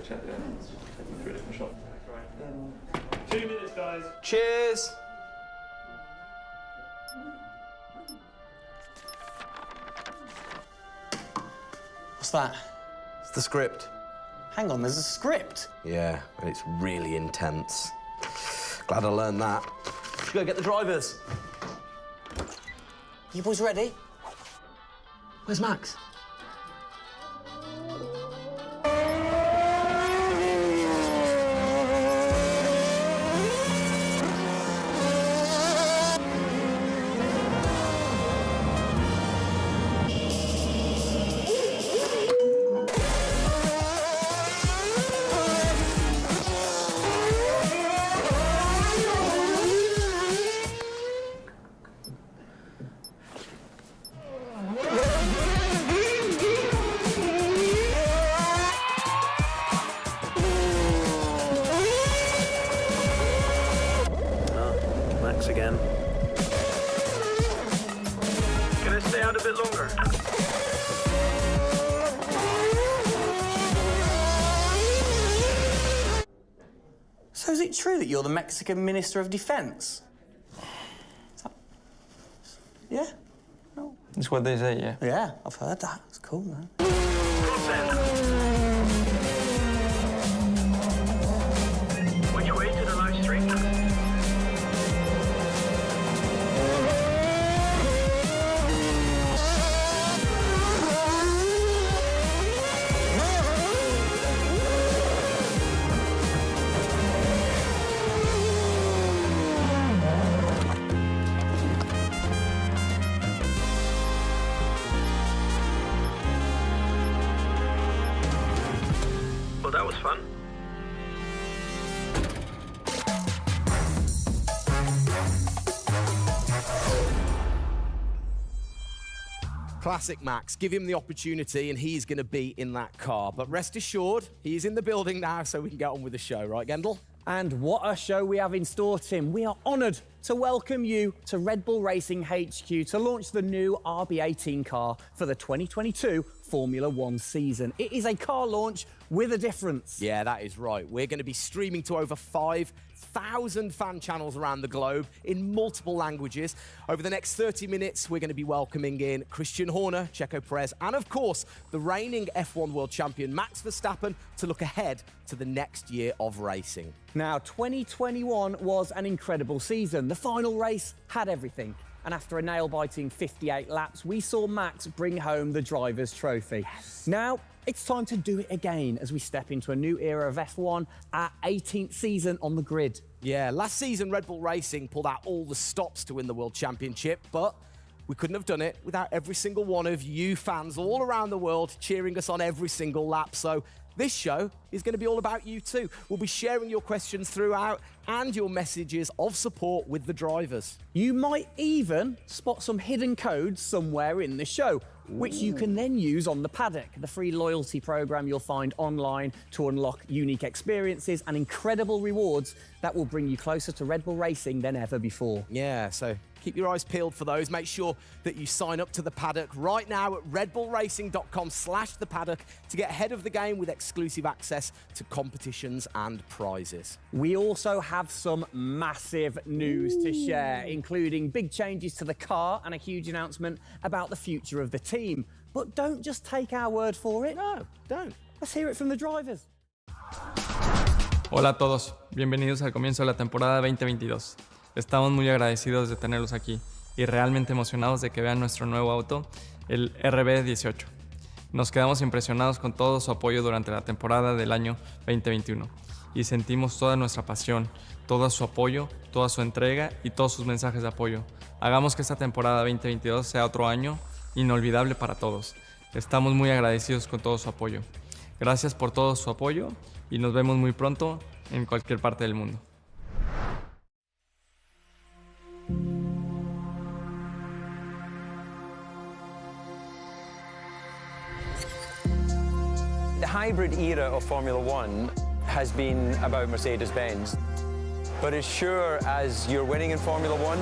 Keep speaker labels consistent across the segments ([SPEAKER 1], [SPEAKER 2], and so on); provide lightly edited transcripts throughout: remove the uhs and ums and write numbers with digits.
[SPEAKER 1] check the ends. Take them through a different shot. Right. 2 minutes, guys.
[SPEAKER 2] Cheers. What's that?
[SPEAKER 3] It's the script.
[SPEAKER 2] Hang on, there's a script?
[SPEAKER 3] Yeah, and it's really intense. Glad I learned that. Should go get the drivers.
[SPEAKER 2] You boys ready?
[SPEAKER 3] Where's Max?
[SPEAKER 1] Again. Can I stay out a bit longer?
[SPEAKER 2] So is it true that you're the Mexican Minister of Defense? Yeah? No.
[SPEAKER 4] That's what they say, yeah.
[SPEAKER 2] Yeah, I've heard that. It's cool, man.
[SPEAKER 1] Which way to the live stream? Well, that was fun.
[SPEAKER 3] Classic Max. Give him the opportunity and he's going to be in that car. But rest assured, he's in the building now, so we can get on with the show, right, Gendel?
[SPEAKER 5] And what a show we have in store, Tim. We are honoured to welcome you to Red Bull Racing HQ to launch the new RB18 car for the 2022 Formula One season. It is a car launch with a difference.
[SPEAKER 3] Yeah, that is right. We're going to be streaming to over 5,000 fan channels around the globe in multiple languages. Over the next 30 minutes, we're going to be welcoming in Christian Horner, Checo Perez, and of course, the reigning F1 world champion Max Verstappen to look ahead to the next year of racing.
[SPEAKER 5] Now, 2021 was an incredible season. The final race had everything. And after a nail-biting 58 laps, we saw Max bring home the Drivers' Trophy. Yes. Now, it's time to do it again as we step into a new era of F1, our 18th season on the grid.
[SPEAKER 3] Yeah, last season Red Bull Racing pulled out all the stops to win the World Championship, but we couldn't have done it without every single one of you fans all around the world cheering us on every single lap. So this show is going to be all about you too. We'll be sharing your questions throughout and your messages of support with the drivers.
[SPEAKER 5] You might even spot some hidden codes somewhere in the show, which you can then use on the paddock, the free loyalty program you'll find online to unlock unique experiences and incredible rewards that will bring you closer to Red Bull Racing than ever before.
[SPEAKER 3] Yeah, so keep your eyes peeled for those. Make sure that you sign up to the paddock right now at redbullracing.com/thepaddock to get ahead of the game with exclusive access to competitions and prizes.
[SPEAKER 5] We also have some massive news to share, including big changes to the car and a huge announcement about the future of the team. But don't just take our word for it.
[SPEAKER 3] No, don't.
[SPEAKER 5] Let's hear it from the drivers.
[SPEAKER 4] Hola a todos, bienvenidos al comienzo de la temporada 2022. Estamos muy agradecidos de tenerlos aquí. y realmente emocionados de que vean nuestro nuevo auto, el RB18. Nos quedamos impresionados con todo su apoyo durante la temporada del año 2021 y sentimos toda nuestra pasión, todo su apoyo, toda su entrega y todos sus mensajes de apoyo. Hagamos que esta temporada 2022 sea otro año inolvidable para todos. Estamos muy agradecidos con todo su apoyo. Gracias por todo su apoyo y nos vemos muy pronto en cualquier parte del mundo.
[SPEAKER 6] The hybrid era of Formula One has been about Mercedes-Benz. But as sure as you're winning in Formula One,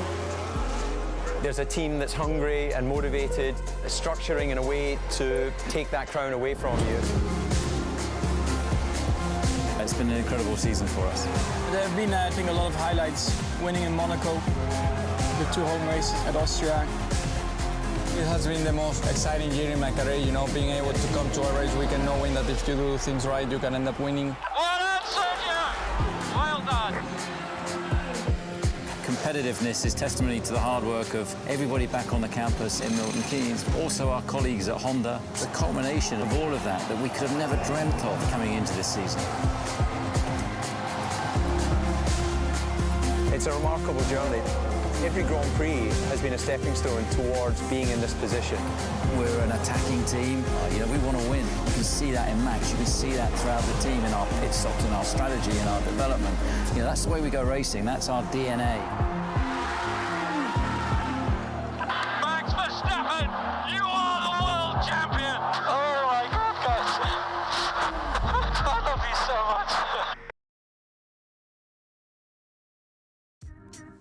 [SPEAKER 6] there's a team that's hungry and motivated, structuring in a way to take that crown away from you.
[SPEAKER 7] It's been an incredible season for us.
[SPEAKER 8] There have been, I think, a lot of highlights. Winning in Monaco, the 2 home races at Austria. It has been the most exciting year in my career, you know, being able to come to a race weekend knowing that if you do things right, you can end up winning.
[SPEAKER 9] Well done, Sergio! Well done.
[SPEAKER 7] Competitiveness is testimony to the hard work of everybody back on the campus in Milton Keynes, also our colleagues at Honda. It's a culmination of all of that we could have never dreamt of coming into this season.
[SPEAKER 6] It's a remarkable journey. Every Grand Prix has been a stepping stone towards being in this position.
[SPEAKER 7] We're an attacking team. You know, we want to win. You can see that in Max. You can see that throughout the team in our pit stops, in our strategy, in our development. You know, that's the way we go racing. That's our DNA.
[SPEAKER 9] Max Verstappen, you are the world champion! Oh my goodness! I love you so much.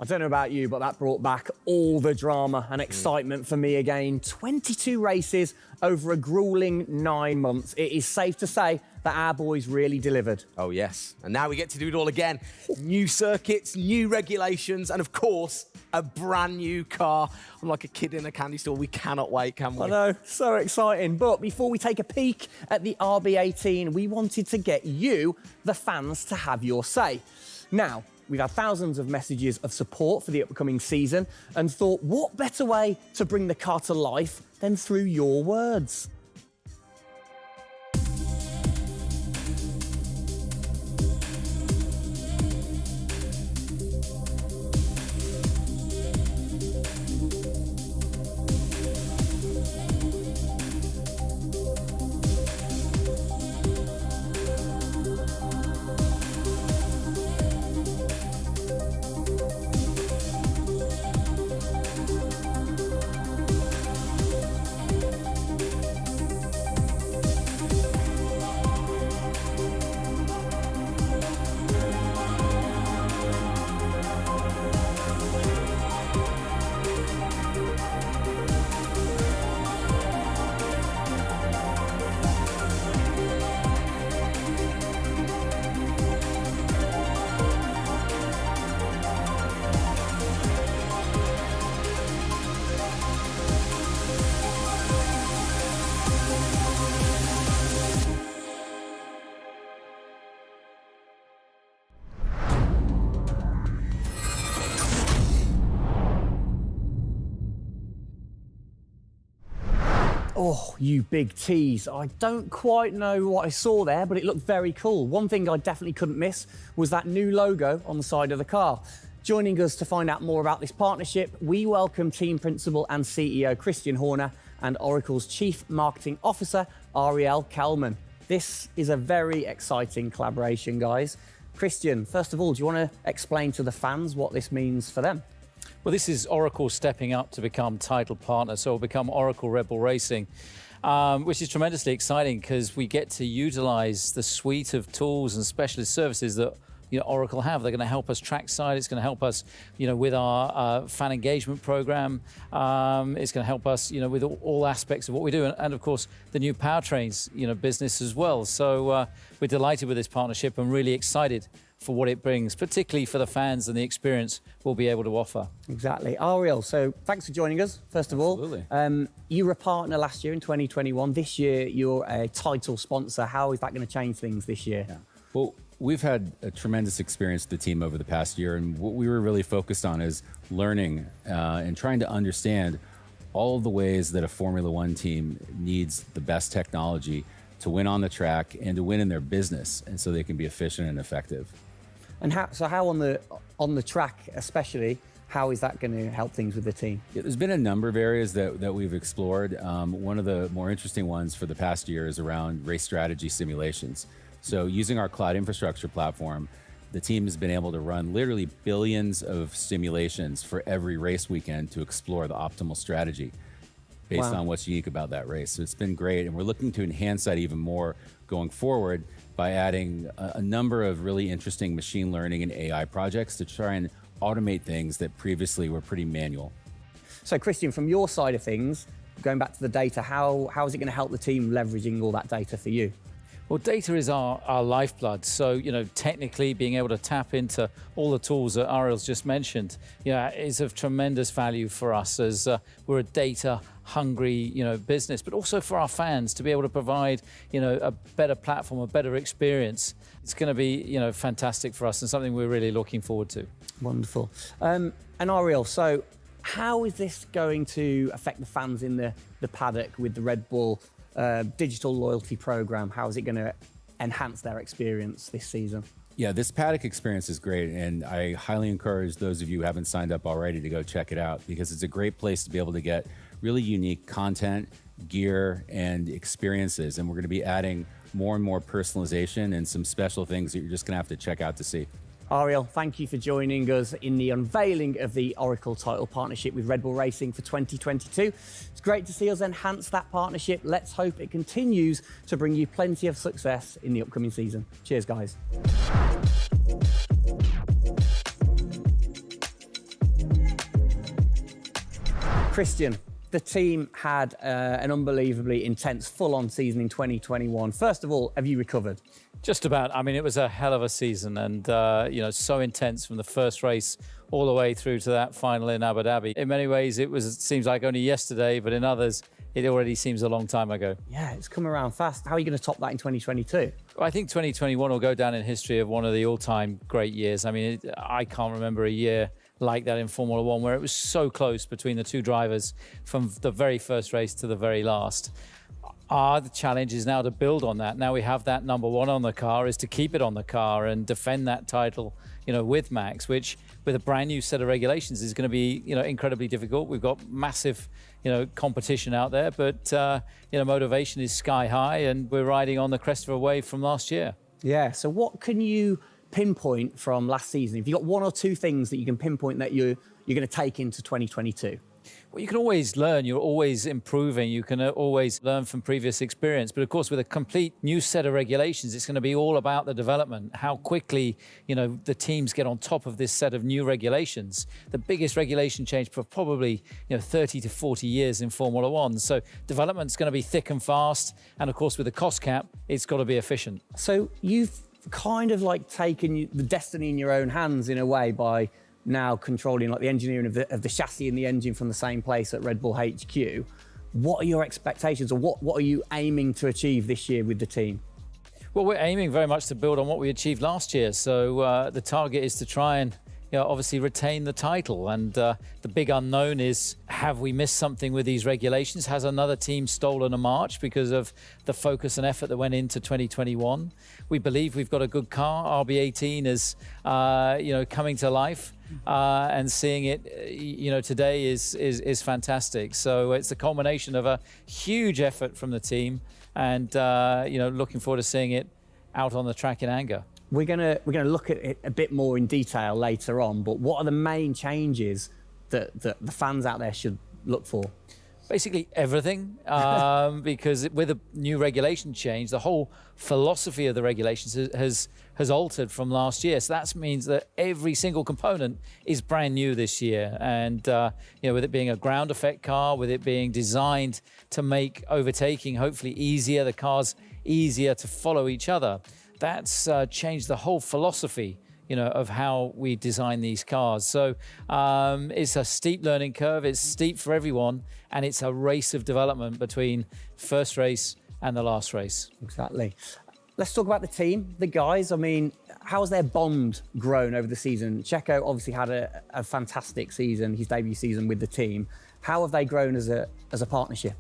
[SPEAKER 5] I don't know about you, but that brought back all the drama and excitement for me again. 22 races over a grueling 9 months. It is safe to say that our boys really delivered.
[SPEAKER 3] Oh, yes. And now we get to do it all again. New circuits, new regulations, and of course, a brand new car. I'm like a kid in a candy store. We cannot wait, can we?
[SPEAKER 5] I know, so exciting. But before we take a peek at the RB18, we wanted to get you, the fans, to have your say. Now, we've had thousands of messages of support for the upcoming season and thought, what better way to bring the car to life than through your words? Oh, you big tease. I don't quite know what I saw there, but it looked very cool. One thing I definitely couldn't miss was that new logo on the side of the car. Joining us to find out more about this partnership, we welcome Team Principal and CEO Christian Horner and Oracle's Chief Marketing Officer, Ariel Kelman. This is a very exciting collaboration, guys. Christian, first of all, do you want to explain to the fans what this means for them?
[SPEAKER 10] Well, this is Oracle stepping up to become title partner, so it'll become Oracle Red Bull Racing, which is tremendously exciting because we get to utilize the suite of tools and specialist services that Oracle have. They're going to help us trackside. It's going to help us, with our fan engagement program. It's going to help us, with all aspects of what we do, and of course the new powertrains, business as well. So we're delighted with this partnership and really excited for what it brings, particularly for the fans and the experience we'll be able to offer.
[SPEAKER 5] Exactly. Ariel, so thanks for joining us, first of all.
[SPEAKER 10] Absolutely.
[SPEAKER 5] You were a partner last year in 2021. This year, you're a title sponsor. How is that going to change things this year?
[SPEAKER 10] Well,
[SPEAKER 11] We've had a tremendous experience with the team over the past year, and what we were really focused on is learning and trying to understand all of the ways that a Formula One team needs the best technology to win on the track and to win in their business, and so they can be efficient and effective.
[SPEAKER 5] And how on the track especially, how is that going to help things with the team?
[SPEAKER 11] Yeah, there's been a number of areas that we've explored. One of the more interesting ones for the past year is around race strategy simulations. So using our cloud infrastructure platform, the team has been able to run literally billions of simulations for every race weekend to explore the optimal strategy based on what's unique about that race. So it's been great, and we're looking to enhance that even more going forward by adding a number of really interesting machine learning and AI projects to try and automate things that previously were pretty manual.
[SPEAKER 5] So Christian, from your side of things, going back to the data, how is it going to help the team leveraging all that data for you?
[SPEAKER 10] Well, data is our lifeblood. So, technically being able to tap into all the tools that Ariel's just mentioned, is of tremendous value for us as we're a data-hungry, business, but also for our fans to be able to provide, a better platform, a better experience. It's going to be, fantastic for us and something we're really looking forward to.
[SPEAKER 5] Wonderful. And Ariel, so how is this going to affect the fans in the paddock with the Red Bull digital loyalty program? How is it going to enhance their experience this season?
[SPEAKER 11] Yeah, this paddock experience is great, and I highly encourage those of you who haven't signed up already to go check it out, because it's a great place to be able to get really unique content, gear, and experiences. And we're going to be adding more and more personalization and some special things that you're just going to have to check out to see.
[SPEAKER 5] Ariel, thank you for joining us in the unveiling of the Oracle title partnership with Red Bull Racing for 2022. It's great to see us enhance that partnership. Let's hope it continues to bring you plenty of success in the upcoming season. Cheers, guys. Christian, the team had an unbelievably intense, full-on season in 2021. First of all, have you recovered?
[SPEAKER 10] Just about. I mean, it was a hell of a season, and so intense from the first race all the way through to that final in Abu Dhabi. In many ways, it seems like only yesterday, but in others, it already seems a long time ago.
[SPEAKER 5] Yeah, it's come around fast. How are you going to top that in 2022?
[SPEAKER 10] Well, I think 2021 will go down in history of one of the all-time great years. I mean, I can't remember a year like that in Formula One, where it was so close between the two drivers from the very first race to the very last. The challenge is now to build on that. Now we have that number one on the car, is to keep it on the car and defend that title, with Max, which with a brand new set of regulations is going to be, incredibly difficult. We've got massive, competition out there, but, motivation is sky high, and we're riding on the crest of a wave from last year.
[SPEAKER 5] Yeah, so what can you pinpoint from last season? If you've got one or two things that you can pinpoint that you're going to take into 2022?
[SPEAKER 10] Well, you can always learn. You're always improving. You can always learn from previous experience. But of course, with a complete new set of regulations, it's going to be all about the development, how quickly, the teams get on top of this set of new regulations. The biggest regulation change for probably, 30 to 40 years in Formula One. So development's going to be thick and fast. And of course, with the cost cap, it's got to be efficient.
[SPEAKER 5] So you've kind of like taken the destiny in your own hands in a way by now controlling like the engineering of the chassis and the engine from the same place at Red Bull HQ. What are your expectations, or what are you aiming to achieve this year with the team?
[SPEAKER 10] Well, we're aiming very much to build on what we achieved last year. So the target is to try and obviously retain the title. And the big unknown is, have we missed something with these regulations? Has another team stolen a march because of the focus and effort that went into 2021? We believe we've got a good car. RB18 is, coming to life. And seeing it, today is fantastic. So it's a culmination of a huge effort from the team, and looking forward to seeing it out on the track in anger.
[SPEAKER 5] We're gonna look at it a bit more in detail later on. But what are the main changes that the fans out there should look for?
[SPEAKER 10] Basically everything, because with a new regulation change, the whole philosophy of the regulations has altered from last year. So that means that every single component is brand new this year. And with it being a ground effect car, with it being designed to make overtaking hopefully easier, the cars easier to follow each other, that's changed the whole philosophy of how we design these cars. So it's a steep learning curve. It's steep for everyone, and it's a race of development between first race and the last race.
[SPEAKER 5] Exactly. Let's talk about the team, the guys. I mean, how has their bond grown over the season? Checo obviously had a fantastic season, his debut season with the team. How have they grown as a partnership?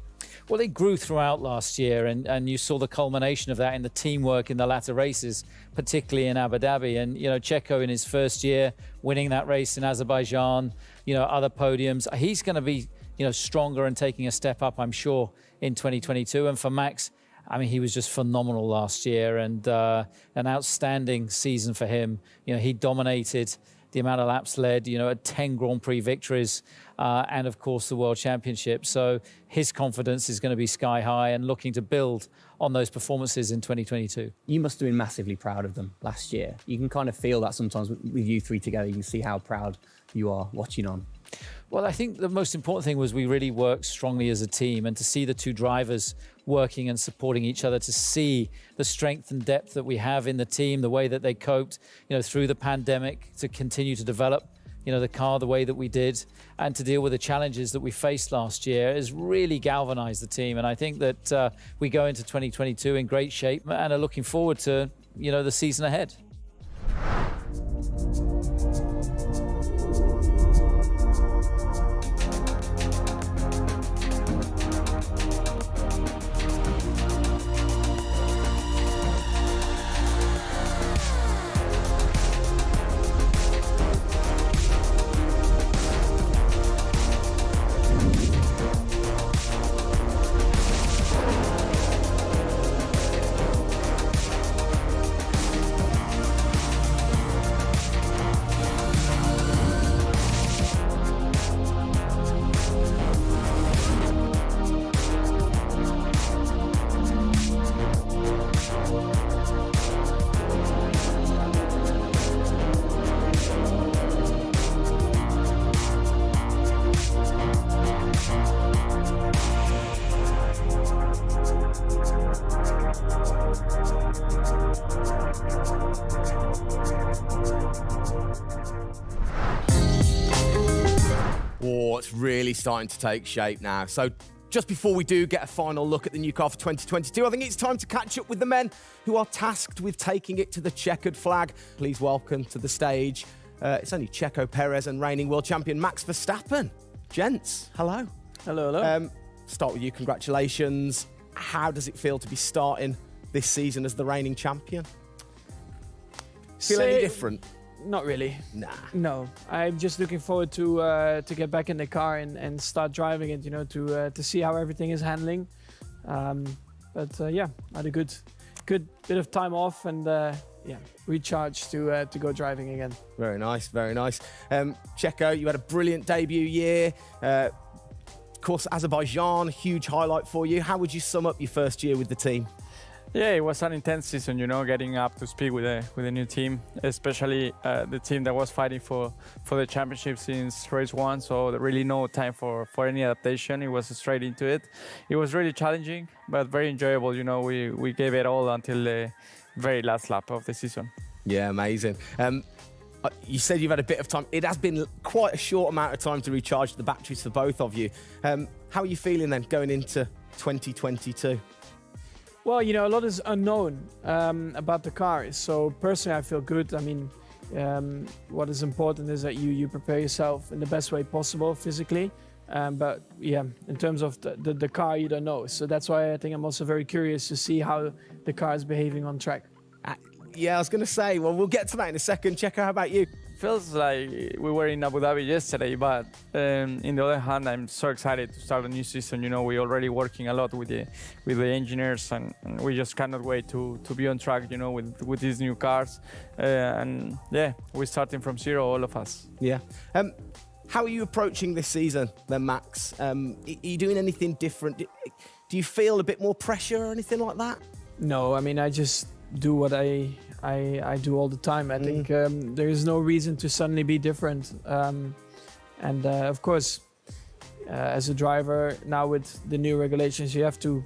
[SPEAKER 10] Well, they grew throughout last year, and you saw the culmination of that in the teamwork in the latter races, particularly in Abu Dhabi. And, you know, Checo in his first year, winning that race in Azerbaijan, you know, other podiums. He's going to be, you know, stronger and taking a step up, I'm sure, in 2022. And for Max, I mean, he was just phenomenal last year, and an outstanding season for him. You know, he dominated the amount of laps led, you know, at 10 Grand Prix victories, and of course the World Championship. So his confidence is going to be sky high and looking to build on those performances in 2022.
[SPEAKER 5] You must have been massively proud of them last year. You can kind of feel that sometimes with you three together. You can see how proud you are watching on.
[SPEAKER 10] Well, I think the most important thing was we really worked strongly as a team, and to see the two drivers working and supporting each other, to see the strength and depth that we have in the team, the way that they coped, you know, through the pandemic, to continue to develop, you know, the car the way that we did, and to deal with the challenges that we faced last year has really galvanized the team. And I think that we go into 2022 in great shape and are looking forward to, you know, the season ahead.
[SPEAKER 3] Oh, it's really starting to take shape now. So just before we do get a final look at the new car for 2022, I think it's time to catch up with the men who are tasked with taking it to the checkered flag. Please welcome to the stage, it's only Checo Perez and reigning world champion Max Verstappen. Gents, hello.
[SPEAKER 12] Hello, hello.
[SPEAKER 3] Start with you, congratulations. How does it feel to be starting this season as the reigning champion? Feel any different?
[SPEAKER 12] Not really.
[SPEAKER 3] Nah.
[SPEAKER 12] No, I'm just looking forward to get back in the car and start driving it. You know, to see how everything is handling. Yeah, I had a good bit of time off and yeah, recharge to go driving again.
[SPEAKER 3] Very nice, very nice. Checo, you had a brilliant debut year. Of course, Azerbaijan, huge highlight for you. How would you sum up your first year with the team?
[SPEAKER 4] Yeah, it was an intense season, you know, getting up to speed with the new team, especially the team that was fighting for the championship since race one. So there really no time for any adaptation. It was straight into it. It was really challenging, but very enjoyable. You know, we gave it all until the very last lap of the season.
[SPEAKER 3] Yeah, amazing. You said you've had a bit of time. It has been quite a short amount of time to recharge the batteries for both of you. How are you feeling then going into 2022?
[SPEAKER 12] Well, you know, a lot is unknown about the car. So personally, I feel good. I mean, what is important is that you prepare yourself in the best way possible physically. But yeah, in terms of the car, you don't know. So that's why I think I'm also very curious to see how the car is behaving on track.
[SPEAKER 3] Yeah, I was going to say, well, we'll get to that in a second. Checo, how about you?
[SPEAKER 4] Feels like we were in Abu Dhabi yesterday, but in the other hand, I'm so excited to start a new season. You know, we're already working a lot with the engineers, and we just cannot wait to be on track, you know, with these new cars. And yeah, we're starting from zero, all of us.
[SPEAKER 3] Yeah. How are you approaching this season then, Max? Are you doing anything different? Do you feel a bit more pressure or anything like that?
[SPEAKER 12] No, I mean, I just do what I do all the time. I think there is no reason to suddenly be different. Of course, as a driver now with the new regulations, you have to,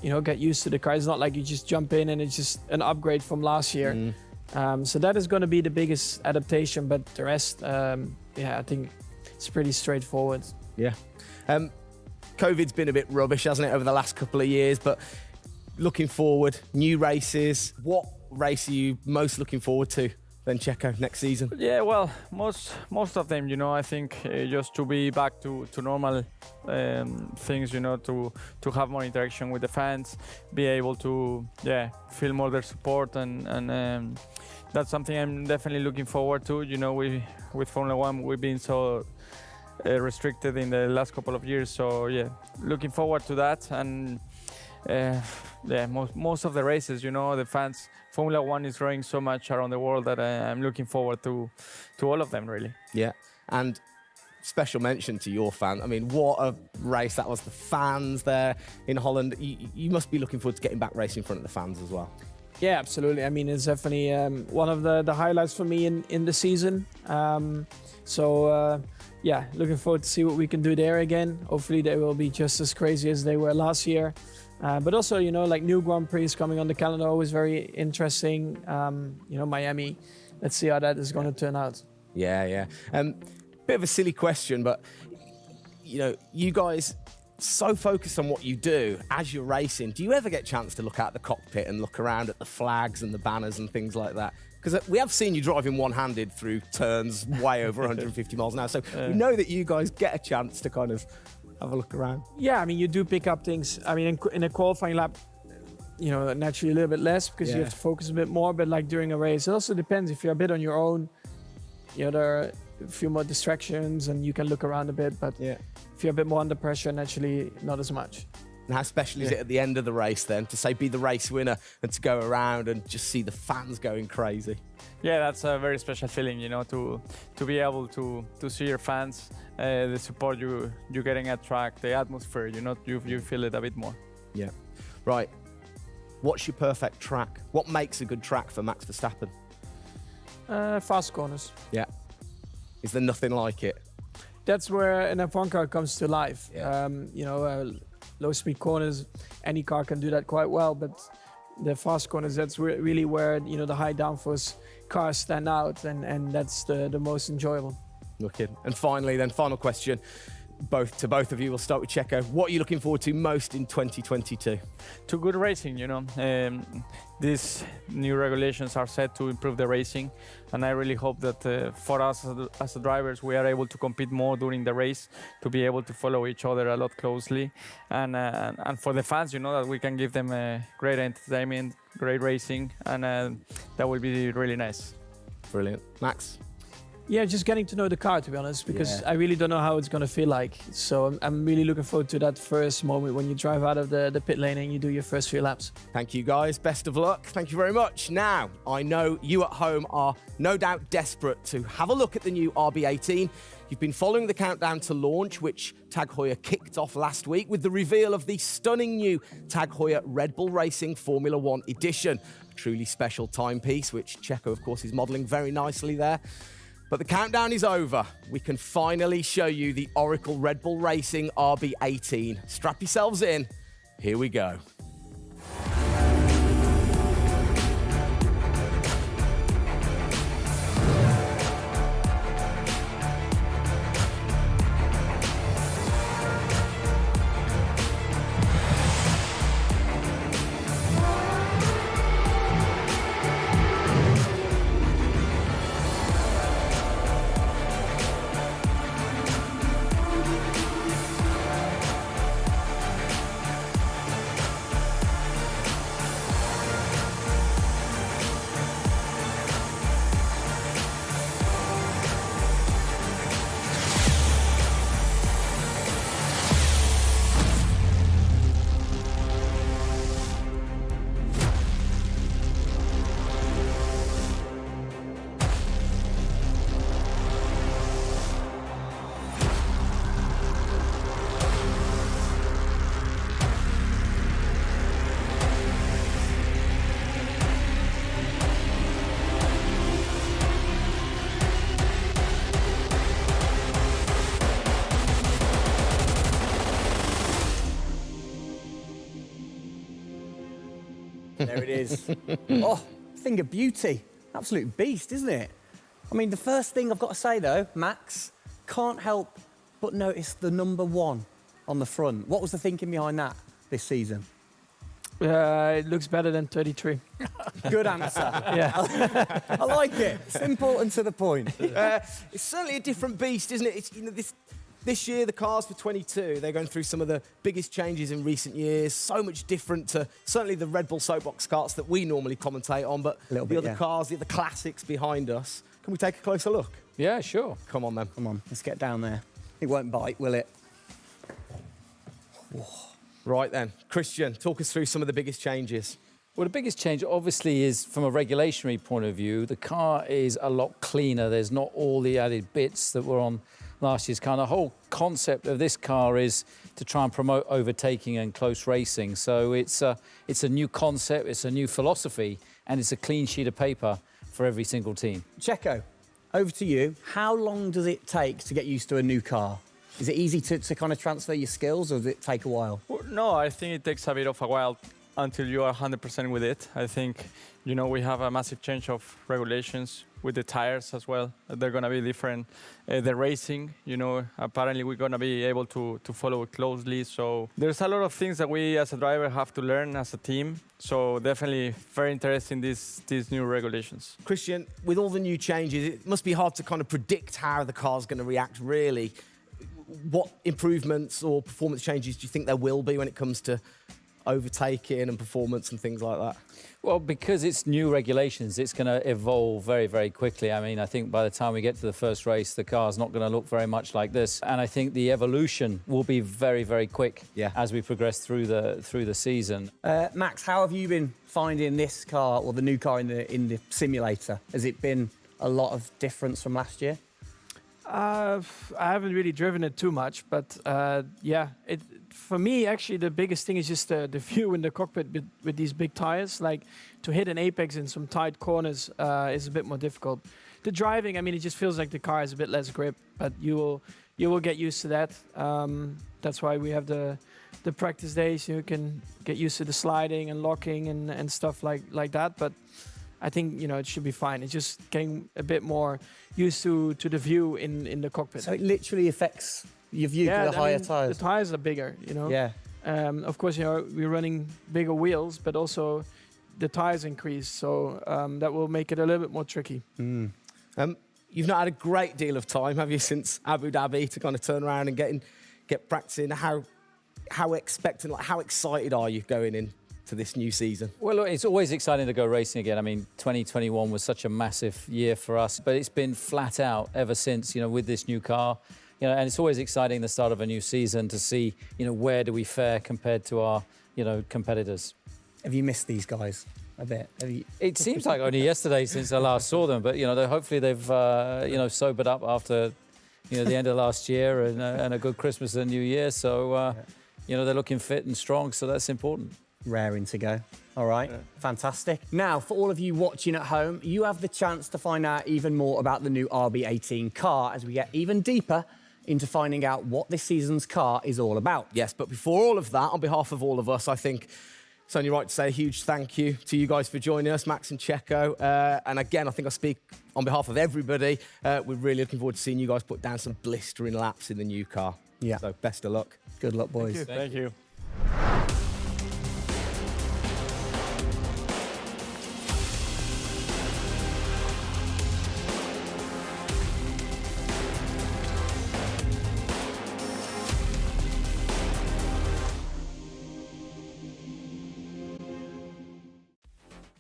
[SPEAKER 12] you know, get used to the car. It's not like you just jump in and it's just an upgrade from last year. So that is going to be the biggest adaptation. But the rest, yeah, I think it's pretty straightforward.
[SPEAKER 3] Yeah. COVID's been a bit rubbish, hasn't it, over the last couple of years? But looking forward, new races, what race are you most looking forward to then, Checo, next season?
[SPEAKER 4] Yeah, well, most of them, I think just to be back to normal things, to have more interaction with the fans, be able to, feel more their support, and that's something I'm definitely looking forward to. With Formula One, we've been so restricted in the last couple of years, so looking forward to that. And most of the races, the fans, Formula One is growing so much around the world that I'm looking forward to all of them, really.
[SPEAKER 3] Yeah, and special mention to your fan. I mean, what a race that was. The fans there in Holland. You must be looking forward to getting back racing in front of the fans as well.
[SPEAKER 12] Yeah, absolutely. I mean, it's definitely one of the highlights for me in the season. Looking forward to see what we can do there again. Hopefully they will be just as crazy as they were last year. But also, like new Grand Prix coming on the calendar, always very interesting. Miami. Let's see how that is going to turn out.
[SPEAKER 3] Yeah. Bit of a silly question, but you guys so focused on what you do as you're racing. Do you ever get a chance to look out the cockpit and look around at the flags and the banners and things like that? Because we have seen you driving one-handed through turns way over 150 miles an hour. So we know that you guys get a chance to kind of have a look around.
[SPEAKER 12] Yeah, I mean, you do pick up things. I mean, in a qualifying lap, naturally a little bit less because you have to focus a bit more. But like during a race, it also depends. If you're a bit on your own, there are a few more distractions and you can look around a bit. But if you're a bit more under pressure, naturally not as much.
[SPEAKER 3] And how special is it at the end of the race then to be the race winner and to go around and just see the fans going crazy?
[SPEAKER 4] Yeah, that's a very special feeling, to be able to see your fans, the support you're getting at track, the atmosphere, you feel it a bit more.
[SPEAKER 3] Yeah. Right. What's your perfect track? What makes a good track for Max Verstappen?
[SPEAKER 12] Fast corners.
[SPEAKER 3] Yeah. Is there nothing like it?
[SPEAKER 12] That's where an F1 car comes to life.
[SPEAKER 3] Yeah.
[SPEAKER 12] Low-speed corners, any car can do that quite well, but the fast corners, that's really where the high downforce cars stand out, and that's the most enjoyable.
[SPEAKER 3] Wicked. And finally, final question, both of you. We'll start with Checo. What are you looking forward to most in 2022?
[SPEAKER 4] To good racing, these new regulations are set to improve the racing, and I really hope that for us as drivers, we are able to compete more during the race, to be able to follow each other a lot closely, and for the fans, that we can give them great entertainment, great racing, and that will be really nice.
[SPEAKER 3] Brilliant. Max?
[SPEAKER 12] Yeah, just getting to know the car, to be honest, because I really don't know how it's going to feel like. So I'm really looking forward to that first moment when you drive out of the pit lane and you do your first few laps.
[SPEAKER 3] Thank you, guys. Best of luck. Thank you very much. Now, I know you at home are no doubt desperate to have a look at the new RB18. You've been following the countdown to launch, which Tag Heuer kicked off last week with the reveal of the stunning new Tag Heuer Red Bull Racing Formula One edition. A truly special timepiece, which Checo, of course, is modelling very nicely there. But the countdown is over. We can finally show you the Oracle Red Bull Racing RB18. Strap yourselves in. Here we go.
[SPEAKER 5] There it is. Oh, thing of beauty. Absolute beast, isn't it? I mean, the first thing I've got to say, though, Max, can't help but notice the number 1 on the front. What was the thinking behind that this season?
[SPEAKER 12] It looks better than 33.
[SPEAKER 5] Good answer.
[SPEAKER 12] Yeah.
[SPEAKER 5] I like it. Simple and to the point.
[SPEAKER 3] It's certainly a different beast, isn't it? It's, you know, this year, the cars for 22, they're going through some of the biggest changes in recent years. So much different to certainly the Red Bull Soapbox karts that we normally commentate on, but the other cars, the other classics behind us. Can we take a closer look?
[SPEAKER 10] Yeah, sure.
[SPEAKER 3] Come on, then.
[SPEAKER 5] Come on, let's get down there. It won't bite, will it?
[SPEAKER 3] Right then, Christian, talk us through some of the biggest changes.
[SPEAKER 10] Well, the biggest change, obviously, is from a regulatory point of view. The car is a lot cleaner. There's not all the added bits that were on last year's car. The whole concept of this car is to try and promote overtaking and close racing. So it's a new concept, it's a new philosophy, and it's a clean sheet of paper for every single team.
[SPEAKER 5] Checo, over to you. How long does it take to get used to a new car? Is it easy to kind of transfer your skills, or does it take a while?
[SPEAKER 13] Well, no, I think it takes a bit of a while until you are 100% with it. I think, you know, we have a massive change of regulations with the tires as well. They're going to be different. The racing, you know, apparently we're going to be able to follow it closely. So there's a lot of things that we as a driver have to learn as a team. So definitely very interesting, these new regulations.
[SPEAKER 3] Christian, with all the new changes, it must be hard to kind of predict how the car's going to react, really. What improvements or performance changes do you think there will be when it comes to overtaking and performance and things like that?
[SPEAKER 10] Well, because it's new regulations, it's going to evolve very, very quickly. I mean, I think by the time we get to the first race, the car's not going to look very much like this. And I think the evolution will be very, very quick as we progress through the season.
[SPEAKER 5] Max, how have you been finding this car, or the new car in the simulator? Has it been a lot of difference from last year?
[SPEAKER 12] I haven't really driven it too much, but yeah, for me, actually, the biggest thing is just the view in the cockpit with these big tires. Like, to hit an apex in some tight corners is a bit more difficult. The driving, I mean, it just feels like the car has a bit less grip, but you will get used to that. That's why we have the practice days. You can get used to the sliding and locking and stuff like that. But I think, you know, it should be fine. It's just getting a bit more used to the view in the cockpit.
[SPEAKER 5] So it literally affects your view to the higher tyres?
[SPEAKER 12] The tyres are bigger, you know.
[SPEAKER 5] Yeah.
[SPEAKER 12] Of course, you know, we're running bigger wheels, but also the tyres increase. So that will make it a little bit more tricky.
[SPEAKER 3] You've not had a great deal of time, have you, since Abu Dhabi to kind of turn around and get practicing? How expectant, like, how excited are you going in to this new season?
[SPEAKER 10] Well, look, it's always exciting to go racing again. I mean, 2021 was such a massive year for us, but it's been flat out ever since, you know, with this new car. You know, and it's always exciting the start of a new season to see, you know, where do we fare compared to our, you know, competitors.
[SPEAKER 5] Have you missed these guys a bit?
[SPEAKER 10] It seems like only yesterday since I last saw them, but, you know, hopefully they've, you know, sobered up after, you know, the end of last year and a good Christmas and New Year. So, you know, they're looking fit and strong, so that's important.
[SPEAKER 5] Raring to go. All right, fantastic. Now, for all of you watching at home, you have the chance to find out even more about the new RB18 car as we get even deeper into finding out what this season's car is all about.
[SPEAKER 3] Yes, but before all of that, on behalf of all of us, I think it's only right to say a huge thank you to you guys for joining us, Max and Checo. And again, I think I speak on behalf of everybody. We're really looking forward to seeing you guys put down some blistering laps in the new car.
[SPEAKER 5] Yeah.
[SPEAKER 3] So best of luck.
[SPEAKER 5] Good luck, boys.
[SPEAKER 13] Thank you.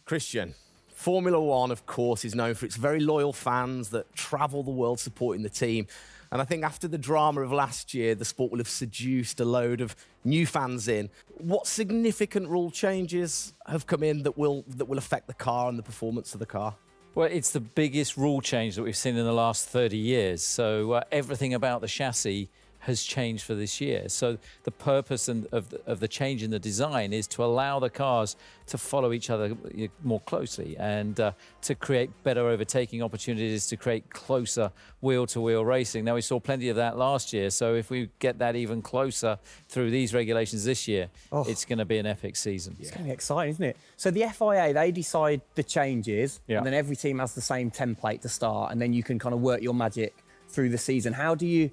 [SPEAKER 3] Christian, Formula One, of course, is known for its very loyal fans that travel the world supporting the team. And I think after the drama of last year, the sport will have seduced a load of new fans in. What significant rule changes have come in that will affect the car and the performance of the car?
[SPEAKER 10] Well, it's the biggest rule change that we've seen in the last 30 years. So everything about the chassis has changed for this year. So the purpose of the change in the design is to allow the cars to follow each other more closely and to create better overtaking opportunities, to create closer wheel-to-wheel racing. Now, we saw plenty of that last year, so if we get that even closer through these regulations this year, it's going to be an epic season.
[SPEAKER 5] It's going to be exciting, isn't it? So the FIA, they decide the changes,
[SPEAKER 10] Yeah.
[SPEAKER 5] and then every team has the same template to start, and then you can kind of work your magic through the season. How do you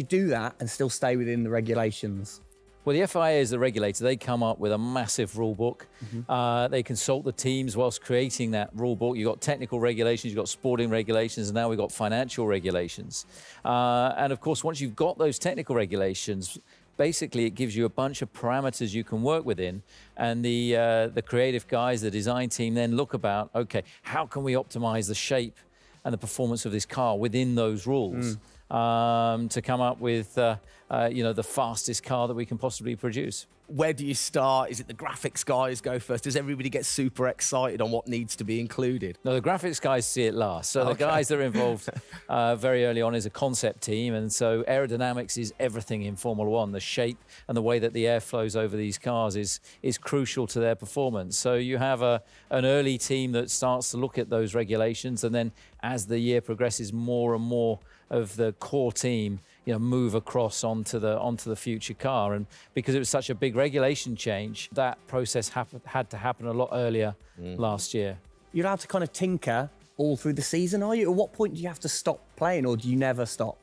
[SPEAKER 5] do that and still stay within the regulations?
[SPEAKER 10] Well, the FIA is the regulator. They come up with a massive rule book. They consult the teams whilst creating that rule book. You've got technical regulations, you've got sporting regulations, and now we've got financial regulations. And of course, once you've got those technical regulations, basically it gives you a bunch of parameters you can work within, and the creative guys, the design team, then look about, okay, how can we optimize the shape and the performance of this car within those rules to come up with the fastest car that we can possibly produce.
[SPEAKER 3] Where do you start? Is it the graphics guys go first? Does everybody get super excited on what needs to be included?
[SPEAKER 10] No, the graphics guys see it last. So the guys that are involved very early on is a concept team. And so aerodynamics is everything in Formula One. The shape and the way that the air flows over these cars is crucial to their performance. So you have an early team that starts to look at those regulations. And then as the year progresses, more and more of the core team move across onto the future car. And because it was such a big regulation change, that process had to happen a lot earlier last year.
[SPEAKER 5] You're allowed to kind of tinker all through the season, are you? At what point do you have to stop playing, or do you never stop?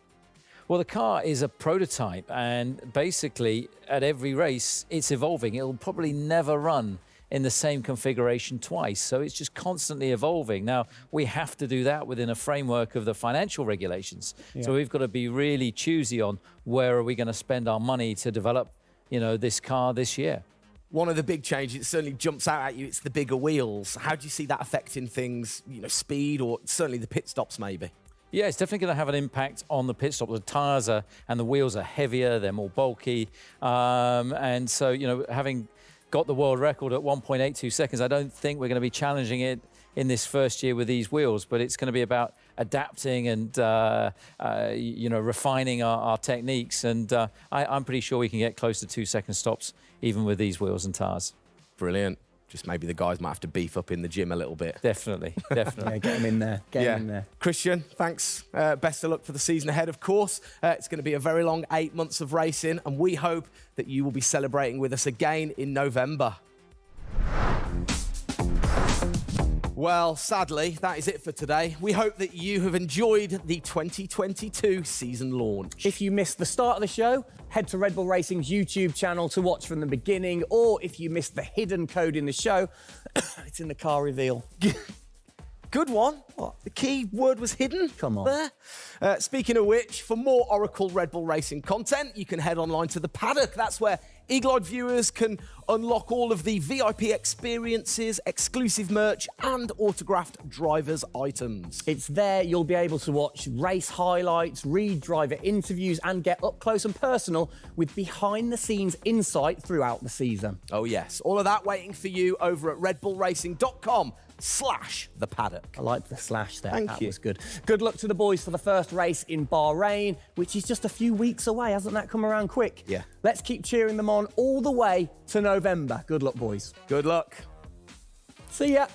[SPEAKER 10] Well, the car is a prototype, and basically at every race it's evolving. It'll probably never run in the same configuration twice. So it's just constantly evolving. Now, we have to do that within a framework of the financial regulations. Yeah. So we've got to be really choosy on where are we going to spend our money to develop, this car this year.
[SPEAKER 3] One of the big changes, it certainly jumps out at you, it's the bigger wheels. How do you see that affecting things, speed, or certainly the pit stops maybe?
[SPEAKER 10] Yeah, it's definitely going to have an impact on the pit stop. The tyres and the wheels are heavier, they're more bulky. And so, having got the world record at 1.82 seconds. I don't think we're going to be challenging it in this first year with these wheels, but it's going to be about adapting and refining our techniques. And I'm pretty sure we can get close to 2-second stops even with these wheels and tyres.
[SPEAKER 3] Brilliant. Just maybe the guys might have to beef up in the gym a little bit.
[SPEAKER 10] Definitely.
[SPEAKER 5] Yeah, get them in there. Get them in there.
[SPEAKER 3] Christian, thanks. Best of luck for the season ahead, of course. It's going to be a very long 8 months of racing, and we hope that you will be celebrating with us again in November. Well, sadly, that is it for today. We hope that you have enjoyed the 2022 season launch.
[SPEAKER 5] If you missed the start of the show, head to Red Bull Racing's YouTube channel to watch from the beginning, or if you missed the hidden code in the show, it's in the car reveal.
[SPEAKER 3] Good one. What? The key word was hidden.
[SPEAKER 5] Come on.
[SPEAKER 3] There. Speaking of which, for more Oracle Red Bull Racing content, you can head online to the paddock. That's where eagle-eyed viewers can unlock all of the VIP experiences, exclusive merch, and autographed drivers' items.
[SPEAKER 5] It's there you'll be able to watch race highlights, read driver interviews, and get up close and personal with behind-the-scenes insight throughout the season.
[SPEAKER 3] Oh, yes. All of that waiting for you over at redbullracing.com/the paddock.
[SPEAKER 5] I like the slash there.
[SPEAKER 3] Thank
[SPEAKER 5] that
[SPEAKER 3] you.
[SPEAKER 5] was good. Good luck to the boys for the first race in Bahrain, which is just a few weeks away. Hasn't that come around quick?
[SPEAKER 3] Yeah.
[SPEAKER 5] Let's keep cheering them on all the way to November. Good luck, boys.
[SPEAKER 3] Good luck.
[SPEAKER 5] See ya.